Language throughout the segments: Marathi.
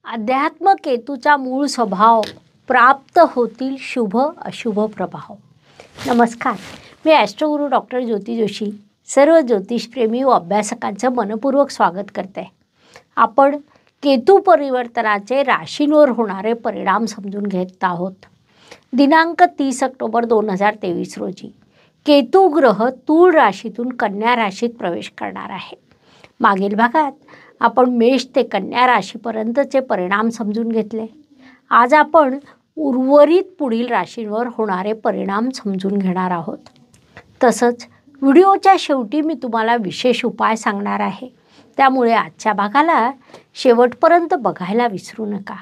अध्यात्म केतूचा मूळ स्वभाव प्राप्त होतील शुभ अशुभ प्रभाव. नमस्कार, मी ॲस्ट्रोगुरू डॉक्टर ज्योती जोशी सर्व ज्योतिषप्रेमी व अभ्यासकांचं मनपूर्वक स्वागत करते. आपण केतू परिवर्तनाचे राशींवर होणारे परिणाम समजून घेत आहोत. दिनांक 30 ऑक्टोबर 2023 रोजी केतू ग्रह तूळ राशीतून कन्या राशीत प्रवेश करणार आहे. मागील भागात आपण मेष ते कन्या राशीपर्यंतचे परिणाम समजून घेतले. आज आपण उर्वरित पुढील राशींवर होणारे परिणाम समजून घेणार आहोत. तसंच व्हिडिओच्या शेवटी मी तुम्हाला विशेष उपाय सांगणार आहे, त्यामुळे आजच्या भागाला शेवटपर्यंत बघायला विसरू नका.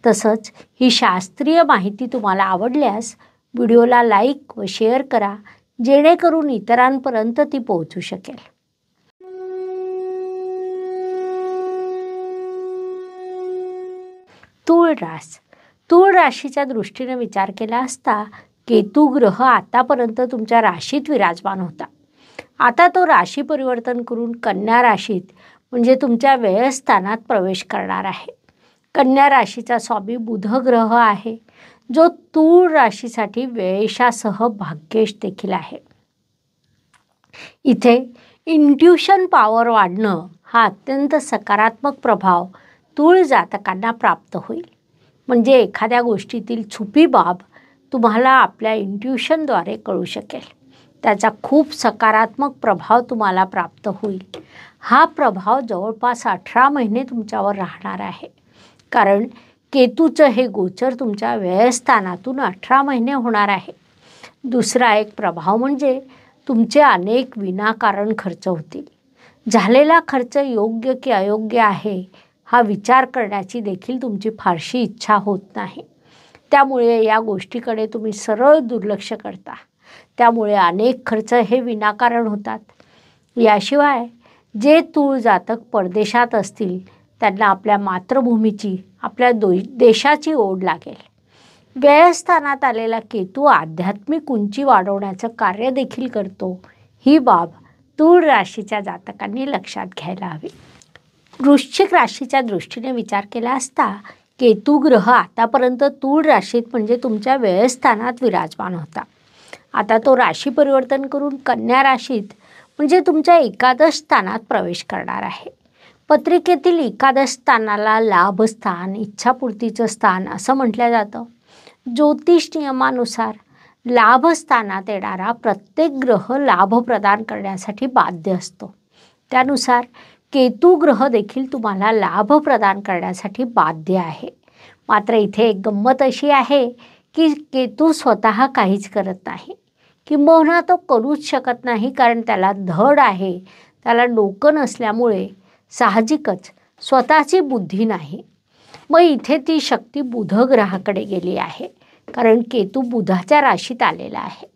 तसंच ही शास्त्रीय माहिती तुम्हाला आवडल्यास व्हिडिओला लाईक व शेअर करा, जेणेकरून इतरांपर्यंत ती पोहोचू शकेल. तूळ राशीच्या दृष्टीने विचार केला असता केतू ग्रह आतापर्यंत तुमच्या राशीत विराजमान होता. आता तो राशी परिवर्तन करून कन्या राशीत म्हणजे तुमच्या व्ययस्थानात प्रवेश करणार आहे. कन्या राशीचा स्वामी बुध ग्रह आहे, जो तूळ राशीसाठी व्ययशासह भाग्येश देखील आहे. इथे इंट्युशन पॉवर वाढणं हा अत्यंत सकारात्मक प्रभाव तूळ जातकांना प्राप्त होईल. म्हणजे एखाद्या गोष्टीतील छुपी बाब तुम्हाला आपल्या इंट्युशनद्वारे कळू शकेल. त्याचा खूप सकारात्मक प्रभाव तुम्हाला प्राप्त होईल. हा प्रभाव जवळपास 18 महिने तुमच्यावर राहणार आहे, कारण केतूचं हे गोचर तुमच्या व्ययस्थानातून 18 महिने होणार आहे. दुसरा एक प्रभाव म्हणजे तुमचे अनेक विनाकारण खर्च होतील. झालेला खर्च योग्य की अयोग्य आहे हा विचार करण्याची देखील तुमची फारशी इच्छा होत नाही. त्यामुळे या गोष्टीकडे तुम्ही सरळ दुर्लक्ष करता. त्यामुळे अनेक खर्च हे विनाकारण होतात. याशिवाय जे तूळ जातक परदेशात असतील त्यांना आपल्या मातृभूमीची, आपल्या देशाची ओढ लागेल. व्ययस्थानात आलेला केतू आध्यात्मिक उंची वाढवण्याचं कार्य देखील करतो. ही बाब तूळ राशीच्या जातकांनी लक्षात घ्यायला हवी. वृश्चिक राशीच्या दृष्टीने विचार केला असता केतू ग्रह आतापर्यंत तूळ राशीत म्हणजे तुमच्या व्ययस्थानात विराजमान होता. आता तो राशी परिवर्तन करून कन्या राशीत म्हणजे तुमच्या एकादश स्थानात प्रवेश करणार आहे. पत्रिकेतील एकादश स्थानाला लाभस्थान, इच्छापूर्तीचं स्थान असं म्हटलं जातं. ज्योतिष नियमानुसार लाभस्थानात येणारा प्रत्येक ग्रह लाभ प्रदान करण्यासाठी बाध्य असतो. त्यानुसार केतू ग्रह देखील तुम्हाला लाभ प्रदान करण्यासाठी बाध्य आहे. मात्र इथे एक गंमत अशी आहे की केतू स्वतः काहीच करत नाही, किंबहुना तो करूच शकत नाही, कारण त्याला धड आहे, त्याला डोकं नसल्यामुळे साहजिकच स्वतःची बुद्धी नाही. मग इथे ती शक्ती बुध ग्रहाकडे गेली आहे, कारण केतू बुधाच्या राशीत आलेला आहे.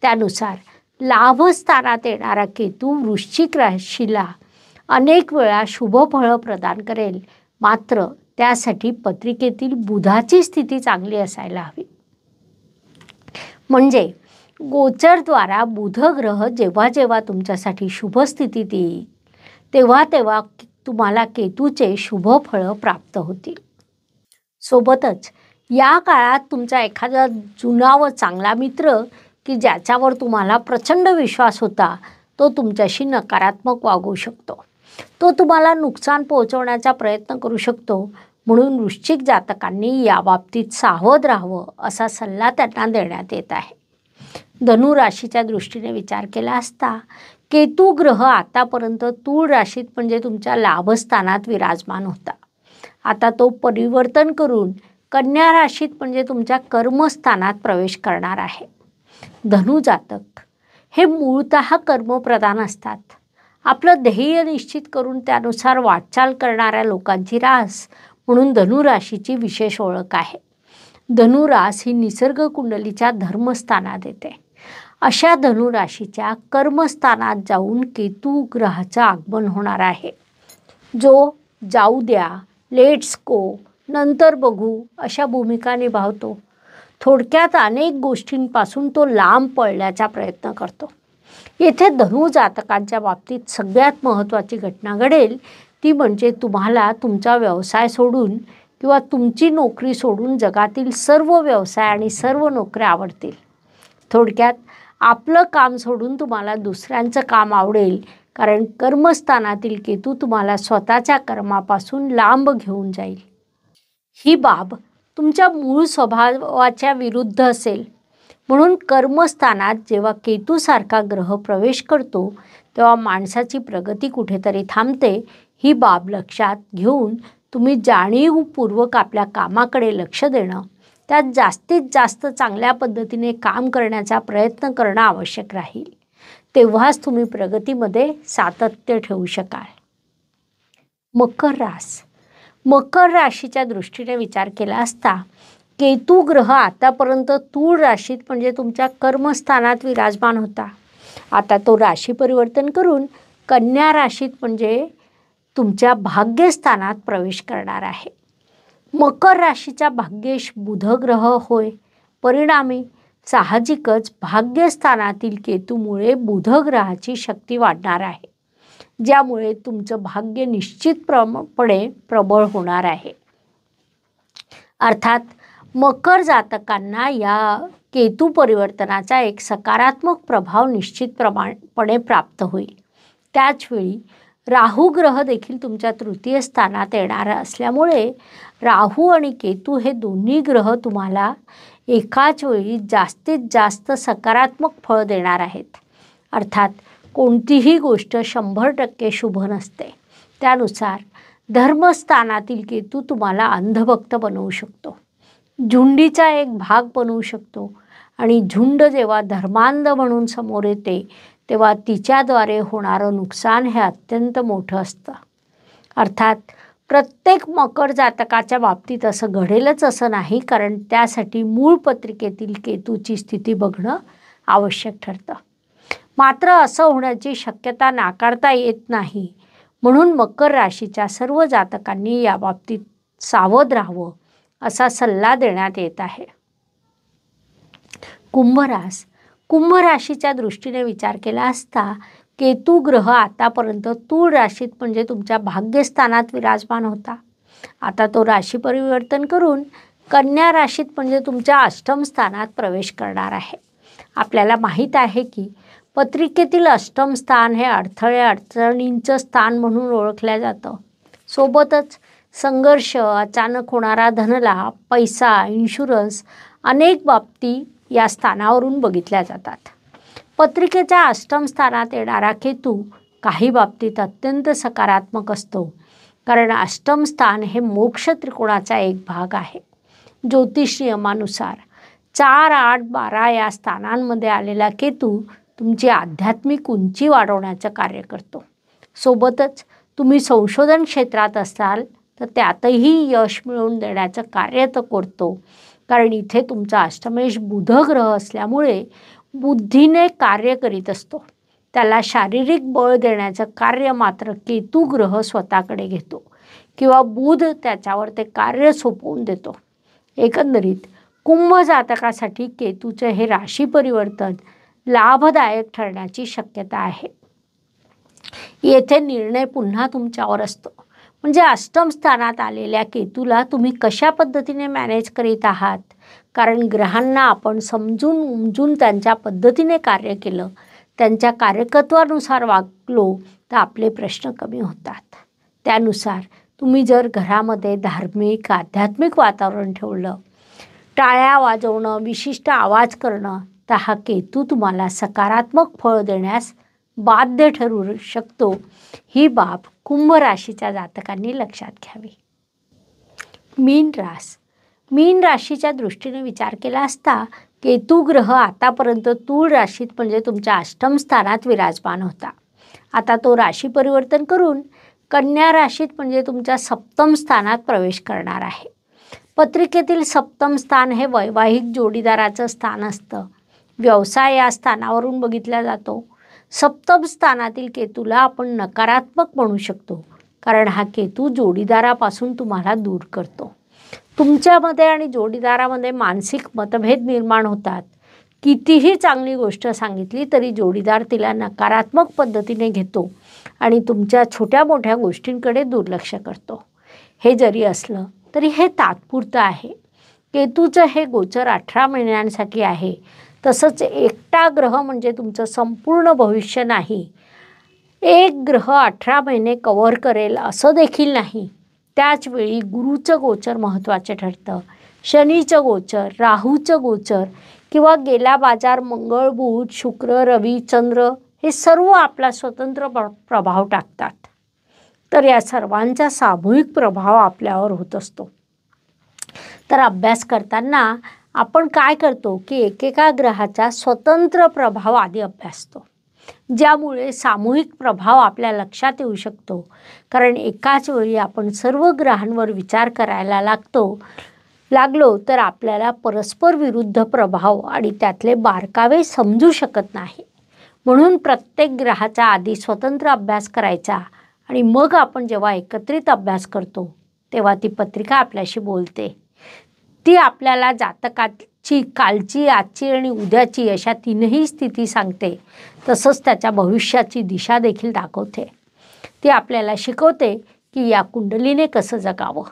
त्यानुसार लाभस्थानात येणारा केतू वृश्चिक राशीला अनेक वेळा शुभ फळं प्रदान करेल. मात्र त्यासाठी पत्रिकेतील बुधाची स्थिती चांगली असायला हवी. म्हणजे गोचरद्वारा बुध ग्रह जेव्हा जेव्हा तुमच्यासाठी शुभ स्थितीत येईल तेव्हा तेव्हा तुम्हाला केतूचे शुभ फळं प्राप्त होतील. सोबतच या काळात तुमचा एखादा जुना व चांगला मित्र की ज्याच्यावर तुम्हाला प्रचंड विश्वास होता तो तुमच्याशी नकारात्मक वागू शकतो. तो तुम्हाला नुकसान पोहोचवण्याचा प्रयत्न करू शकतो. म्हणून वृश्चिक जातकांनी याबाबतीत सावध राहावं असा सल्ला त्यांना देण्यात येत आहे. धनु राशीच्या दृष्टीने विचार केला असता केतू ग्रह आतापर्यंत तूळ राशीत म्हणजे तुमच्या लाभस्थानात विराजमान होता. आता तो परिवर्तन करून कन्या राशीत म्हणजे तुमच्या कर्मस्थानात प्रवेश करणार आहे. धनु जातक हे मूळतः कर्मप्रधान असतात. आपलं ध्येय निश्चित करून त्यानुसार वाटचाल करणाऱ्या लोकांची रास म्हणून धनुराशीची विशेष ओळख आहे. धनुरास ही निसर्ग कुंडलीच्या धर्मस्थानात येते. अशा धनुराशीच्या कर्मस्थानात जाऊन केतू ग्रहाचं आगमन होणार आहे, जो जाऊ द्या, लेट्स गो, नंतर बघू अशा भूमिका निभावतो. थोडक्यात अनेक गोष्टींपासून तो लांब पळण्याचा प्रयत्न करतो. येथे धनु जातकांच्या बाबतीत सगळ्यात महत्त्वाची घटना घडेल ती म्हणजे तुम्हाला तुमचा व्यवसाय सोडून किंवा तुमची नोकरी सोडून जगातील सर्व व्यवसाय आणि सर्व नोकऱ्या आवडतील. थोडक्यात आपलं काम सोडून तुम्हाला दुसऱ्यांचं काम आवडेल, कारण कर्मस्थानातील केतू तुम्हाला स्वतःच्या कर्मापासून लांब घेऊन जाईल. ही बाब तुमच्या मूळ स्वभावाच्या विरुद्ध असेल. म्हणून कर्मस्थानात जेव्हा केतूसारखा ग्रह प्रवेश करतो तेव्हा माणसाची प्रगती कुठेतरी थांबते. ही बाब लक्षात घेऊन तुम्ही जाणीवपूर्वक आपल्या कामाकडे लक्ष देणं, त्यात जास्तीत जास्त चांगल्या पद्धतीने काम करण्याचा प्रयत्न करणं आवश्यक राहील. तेव्हाच तुम्ही प्रगतीमध्ये सातत्य ठेवू शकाल. मकर रास. मकर राशीच्या दृष्टीने विचार केला असता केतू ग्रह आतापर्यंत तूळ राशीत म्हणजे तुमच्या कर्मस्थानात विराजमान होता. आता तो राशी परिवर्तन करून कन्या राशीत म्हणजे तुमच्या भाग्यस्थानात प्रवेश करणार आहे. मकर राशीचा भाग्येश बुध ग्रह होय. परिणामी साहजिकच भाग्यस्थानातील केतूमुळे बुध ग्रहाची शक्ती वाढणार आहे, ज्यामुळे तुमचं भाग्य निश्चितपणे प्रबळ होणार आहे. अर्थात मकर जातकांना या केतू परिवर्तनाचा एक सकारात्मक प्रभाव निश्चितपणे प्राप्त होईल. त्याचवेळी राहू ग्रह देखील तुमच्या तृतीय स्थानात येणार असल्यामुळे राहू आणि केतू हे दोन्ही ग्रह तुम्हाला एकाच वेळी जास्तीत जास्त सकारात्मक फळ देणार आहेत. अर्थात कोणतीही गोष्ट 100% शुभ नसते. त्यानुसार धर्मस्थानातील केतू तुम्हाला अंधभक्त बनवू शकतो, झुंडीचा एक भाग बनवू शकतो आणि झुंड जेव्हा धर्मांध म्हणून समोर येते तेव्हा तिच्याद्वारे होणारं नुकसान हे अत्यंत मोठं असतं. अर्थात प्रत्येक मकर जातकाच्या बाबतीत असं घडेलच असं नाही, कारण त्यासाठी मूळ पत्रिकेतील केतूची स्थिती बघणं आवश्यक ठरतं. मात्र असं होण्याची शक्यता नाकारता येत नाही. म्हणून मकर राशीच्या सर्व जातकांनी याबाबतीत सावध राहावं असा सल्ला देण्यात येत आहे. कुंभ रास. कुंभ राशीच्या दृष्टीने विचार केला असता केतू ग्रह आतापर्यंत तूळ राशीत म्हणजे तुमच्या भाग्यस्थानात विराजमान होता. आता तो राशी परिवर्तन करून कन्या राशीत म्हणजे तुमच्या अष्टम स्थानात प्रवेश करणार आहे. आपल्याला माहीत आहे की पत्रिकेतील अष्टम स्थान हे अडचणींचं स्थान म्हणून ओळखलं जातं. सोबतच संघर्ष, अचानक होणारा धनलाभ, पैसा, इन्शुरन्स अनेक बाबती या स्थानावरून बघितल्या जातात. पत्रिकेच्या अष्टम स्थानात येणारा केतू काही बाबतीत अत्यंत सकारात्मक असतो, कारण अष्टम स्थान हे मोक्ष त्रिकोणाचा एक भाग आहे. ज्योतिष नियमानुसार 4, 8, 12 या स्थानांमध्ये आलेला केतू तुमची आध्यात्मिक उंची वाढवण्याचं कार्य करतो. सोबतच तुम्ही संशोधन क्षेत्रात असाल तर त्यातही यश मिळवून देण्याचं कार्य तो करतो, कारण इथे तुमचा अष्टमेश बुध ग्रह असल्यामुळे बुद्धीने कार्य करीत असतो. त्याला शारीरिक बळ देण्याचं कार्य मात्र केतू ग्रह स्वतःकडे घेतो किंवा बुध त्याच्यावर ते कार्य सोपवून देतो. एकंदरीत कुंभ जातकासाठी केतूचे हे राशी परिवर्तन लाभदायक ठरण्याची शक्यता आहे. येथे निर्णय पुन्हा तुमच्यावर असतो. म्हणजे अष्टम स्थानात आलेल्या केतूला तुम्ही कशा पद्धतीने मॅनेज करीत आहात, कारण ग्रहांना आपण समजून उमजून त्यांच्या पद्धतीने कार्य केलं, त्यांच्या कार्यकत्वानुसार वागलो तर आपले प्रश्न कमी होतात. त्यानुसार तुम्ही जर घरामध्ये धार्मिक आध्यात्मिक वातावरण ठेवलं, टाळ्या वाजवणं, विशिष्ट आवाज करणं, तर हा केतू तुम्हाला सकारात्मक फळ देण्यास बाध्य ठरू शकतो. ही बाब कुंभ राशीच्या जातकांनी लक्षात घ्यावी. मीन रास. मीन राशीच्या दृष्टीने विचार केला असता केतू ग्रह आतापर्यंत तूळ राशीत म्हणजे तुमच्या अष्टम स्थानात विराजमान होता. आता तो राशी परिवर्तन करून कन्या राशीत म्हणजे तुमच्या सप्तम स्थानात प्रवेश करणार आहे. पत्रिकेतील सप्तम स्थान हे वैवाहिक जोडीदाराचं स्थान असतं. व्यवसाय या स्थानावरून बघितला जातो. सप्तम स्थानातील केतूला आपण नकारात्मक म्हणू शकतो, कारण हा केतू जोडीदारापासून तुम्हाला दूर करतो. तुमच्यामध्ये आणि जोडीदारामध्ये मानसिक मतभेद निर्माण होतात. कितीही चांगली गोष्ट सांगितली तरी जोडीदार तिला नकारात्मक पद्धतीने घेतो आणि तुमच्या छोट्या मोठ्या गोष्टींकडे दुर्लक्ष करतो. हे जरी असलं तरी हे तात्पुरतं आहे. केतूचं हे गोचर 18 महिन्यांसाठी आहे. तसंच एकटा ग्रह म्हणजे तुमचं संपूर्ण भविष्य नाही. एक ग्रह 18 महिने कव्हर करेल असं देखील नाही. त्याचवेळी गुरुचं गोचर महत्त्वाचे ठरतं, शनीचं गोचर, राहूचं गोचर किंवा गेला बाजार मंगळ, बुध, शुक्र, रवी, चंद्र हे सर्व आपला स्वतंत्र प्रभाव टाकतात. तर या सर्वांचा सामूहिक प्रभाव आपल्यावर होत असतो. तर अभ्यास करताना आपण काय करतो की एकेका ग्रहाचा स्वतंत्र प्रभाव आधी अभ्यासतो, ज्यामुळे सामूहिक प्रभाव आपल्या लक्षात येऊ शकतो. कारण एकाच वेळी आपण सर्व ग्रहांवर विचार करायला लागलो तर आपल्याला परस्पर विरुद्ध प्रभाव आणि त्यातले बारकावे समजू शकत नाही. म्हणून प्रत्येक ग्रहाचा आधी स्वतंत्र अभ्यास करायचा आणि मग आपण जेव्हा एकत्रित अभ्यास करतो तेव्हा ती पत्रिका आपल्याशी बोलते. ती आपल्याला जातकाची कालची, आजची आणि उद्याची अशा तीनही स्थिती सांगते. तसंच त्याच्या भविष्याची दिशा देखील दाखवते. ती आपल्याला शिकवते की या कुंडलीने कसं जगावं,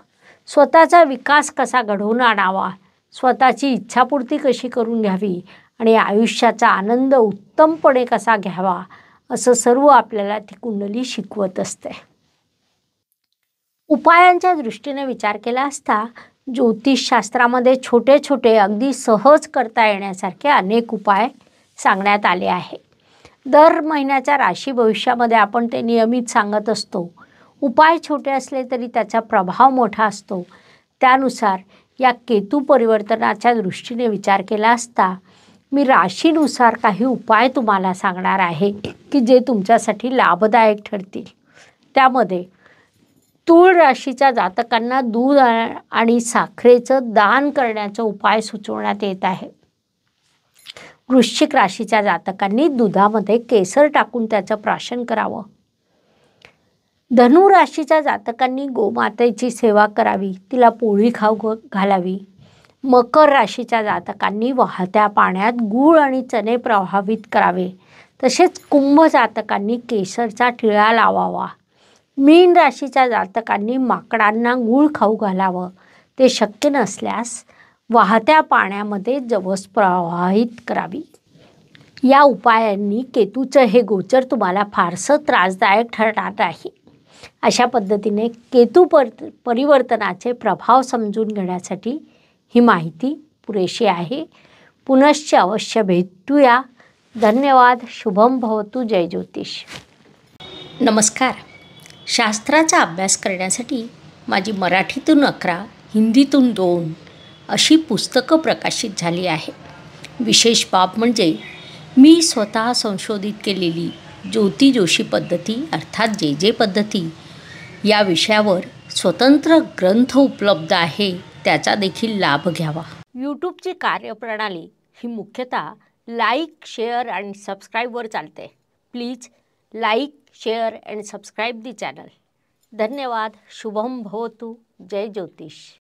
स्वतःचा विकास कसा घडवून आणावा, स्वतःची इच्छापूर्ती कशी करून घ्यावी आणि आयुष्याचा आनंद उत्तमपणे कसा घ्यावा, असं सर्व आपल्याला ती कुंडली शिकवत असते. उपायांच्या दृष्टीने विचार केला असता ज्योतिषशास्त्रामध्ये छोटे छोटे अगदी सहज करता येण्यासारखे अनेक उपाय सांगण्यात आले आहे. दर महिन्याच्या राशी भविष्यामध्ये आपण ते नियमित सांगत असतो. उपाय छोटे असले तरी त्याचा प्रभाव मोठा असतो. त्यानुसार या केतू परिवर्तनाच्या दृष्टीने विचार केला असता मी राशीनुसार काही उपाय तुम्हाला सांगणार आहे की जे तुमच्यासाठी लाभदायक ठरतील. त्यामध्ये तूळ राशीच्या जातकांना दूध आणि साखरेचं दान करण्याचा उपाय सुचवण्यात येत आहे. वृश्चिक राशीच्या जातकांनी दुधामध्ये केसर टाकून त्याचं प्राशन करावं. धनु राशीच्या जातकांनी गोमातेची सेवा करावी, तिला पोळी खाऊ घालावी. मकर राशीच्या जातकांनी वाहत्या पाण्यात गूळ आणि चणे प्रभावित करावे. तसेच कुंभ जातकांनी केसरचा टिळा लावावा. मीन राशीच्या जातकांनी माकडांना गूळ खाऊ घालावं. ते शक्य नसल्यास वाहत्या पाण्यामध्ये जवस प्रवाहित करावी. या उपायांनी केतूचं हे गोचर तुम्हाला फारसं त्रासदायक ठरणार नाही. अशा पद्धतीने केतू परिवर्तनाचे प्रभाव समजून घेण्यासाठी ही माहिती पुरेशी आहे. पुनश्च अवश्य भेटूया. धन्यवाद. शुभम भवतु. जय ज्योतिष. नमस्कार. शास्त्राचा अभ्यास करण्यासाठी माझी मराठीतून 11, हिंदीतून 2 अशी पुस्तकं प्रकाशित झाली आहे. विशेष बाब म्हणजे मी स्वतः संशोधित केलेली ज्योती जोशी पद्धती अर्थात जे पद्धती या विषयावर स्वतंत्र ग्रंथ उपलब्ध आहे. त्याचा देखील लाभ घ्यावा. यूट्यूबची कार्यप्रणाली ही मुख्यतः लाईक, शेअर आणि सबस्क्राईबवर चालते. Please like, share and subscribe the channel. धन्यवाद. शुभम भवतु. जय ज्योतिष.